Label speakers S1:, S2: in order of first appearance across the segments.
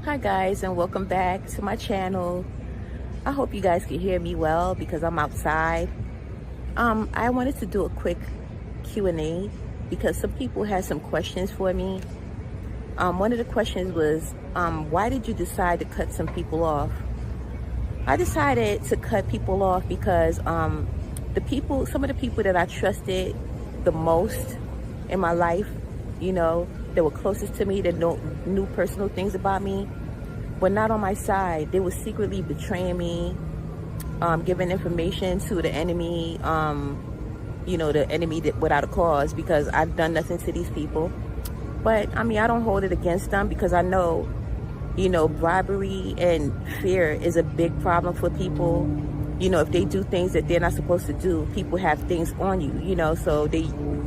S1: Hi guys, and welcome back to my channel. I hope you guys can hear me well because I'm outside. I wanted to do a quick Q&A because some people had some questions for me. One of the questions was, why did you decide to cut some people off? I decided to cut people off because some of the people that I trusted the most in my life, that were closest to me, that knew personal things about me, were not on my side. They were secretly betraying me, giving information to the enemy, the enemy without a cause, because I've done nothing to these people. But I don't hold it against them because I know, bribery and fear is a big problem for people. If they do things that they're not supposed to do, people have things on you, so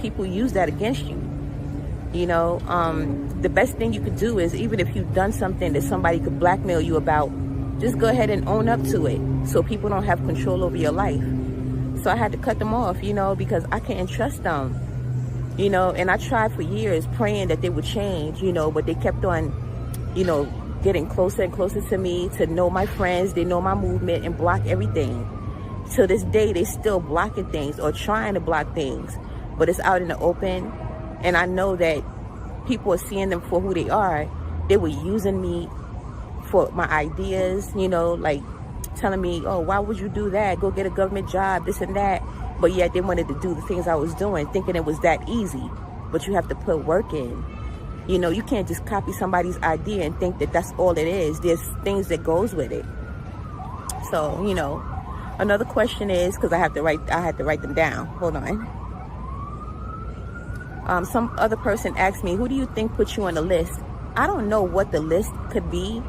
S1: people use that against you. The best thing you could do is, even if you've done something that somebody could blackmail you about, just go ahead and own up to it so people don't have control over your life. So I had to cut them off, because I couldn't trust them, and I tried for years praying that they would change, but they kept on, getting closer and closer to me, to know my friends, they know my movement, and block everything. To this day, they still blocking things or trying to block things, but it's out in the open. And I know that people are seeing them for who they are. They were using me for my ideas, like telling me, oh, why would you do that? Go get a government job, this and that. But yet they wanted to do the things I was doing, thinking it was that easy. But you have to put work in. You can't just copy somebody's idea and think that that's all it is. There's things that goes with it. So, another question is, because I had to write them down. Hold on. Some other person asked me, who do you think put you on the list? I don't know what the list could be.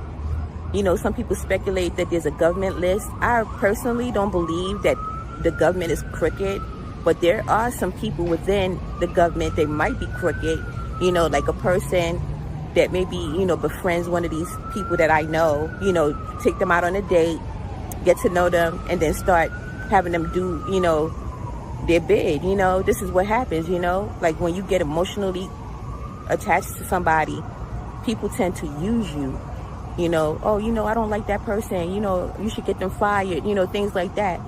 S1: Some people speculate that there's a government list. I personally don't believe that the government is crooked, but there are some people within the government that might be crooked, like a person that maybe, befriends one of these people that I know, take them out on a date, get to know them, and then start having them do, their bid. This is what happens, like when you get emotionally attached to somebody, people tend to use you, oh, I don't like that person, you should get them fired, things like that,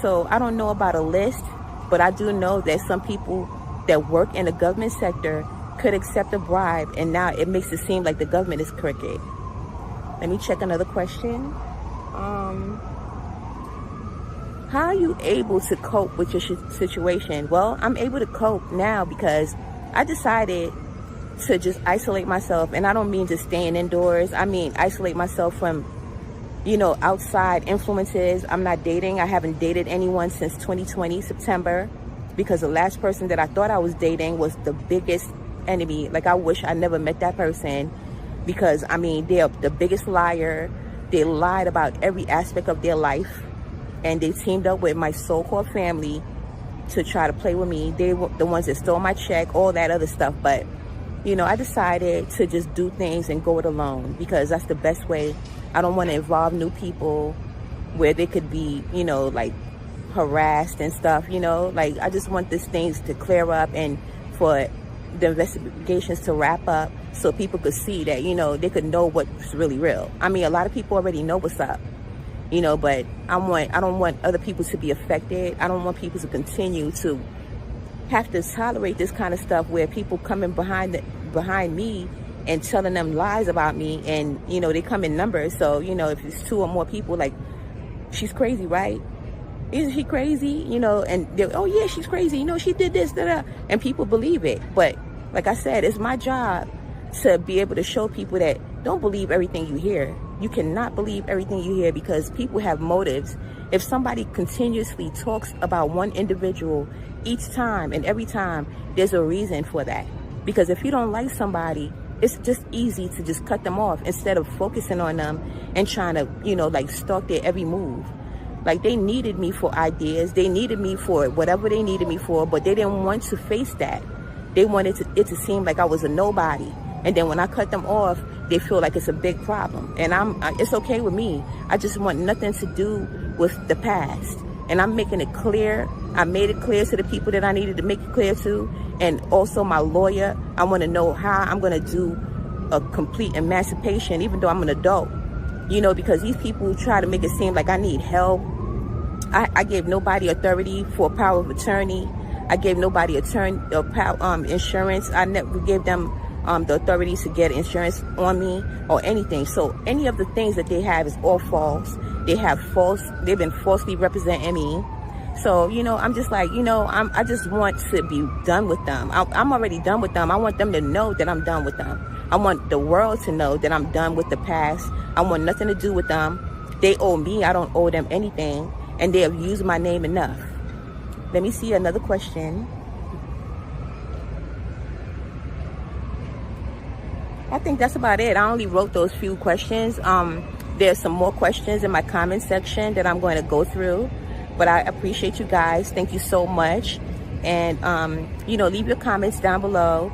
S1: so I don't know about a list, but I do know that some people that work in the government sector could accept a bribe, and now it makes it seem like the government is crooked. Let me check another question. How are you able to cope with your situation? Well, I'm able to cope now because I decided to just isolate myself. And I don't mean just staying indoors. I mean isolate myself from, outside influences. I'm not dating. I haven't dated anyone since 2020, September, because the last person that I thought I was dating was the biggest enemy. Like, I wish I never met that person because, they're the biggest liar. They lied about every aspect of their life. And they teamed up with my so-called family to try to play with me. They were the ones that stole my check, all that other stuff. But, I decided to just do things and go it alone because that's the best way. I don't want to involve new people where they could be, like harassed and stuff, Like, I just want these things to clear up and for the investigations to wrap up so people could see that, they could know what's really real. A lot of people already know what's up. But I don't want other people to be affected. I don't want people to continue to have to tolerate this kind of stuff where people coming behind me and telling them lies about me, and they come in numbers. So if it's 2 or more people, like, she's crazy, right? Isn't she crazy? And they're, oh yeah, she's crazy. She did this, and people believe it. But like I said, it's my job to be able to show people that don't believe everything you hear. You cannot believe everything you hear because people have motives. If somebody continuously talks about one individual each time and every time, there's a reason for that. Because if you don't like somebody, it's just easy to just cut them off instead of focusing on them and trying to, like, stalk their every move. Like, they needed me for ideas. They needed me for whatever they needed me for, but they didn't want to face that. They wanted it to seem like I was a nobody. And then when I cut them off, they feel like it's a big problem. And it's okay with me. I just want nothing to do with the past. And I'm making it clear. I made it clear to the people that I needed to make it clear to. And also my lawyer, I want to know how I'm going to do a complete emancipation, even though I'm an adult, you know, because these people try to make it seem like I need help. I gave nobody authority for power of attorney. I gave nobody insurance. I never gave them the authority to get insurance on me or anything. So any of the things that they have is all false. They've been falsely representing me. So, you know, I'm just like, you know, I just want to be done with them. I'm already done with them. I want them to know that I'm done with them. I want the world to know that I'm done with the past. I want nothing to do with them. They owe me. I don't owe them anything. And they have used my name enough. Let me see another question. I think that's about it. I only wrote those few questions. There's some more questions in my comment section that I'm going to go through. But I appreciate you guys. Thank you so much. And, you know, leave your comments down below.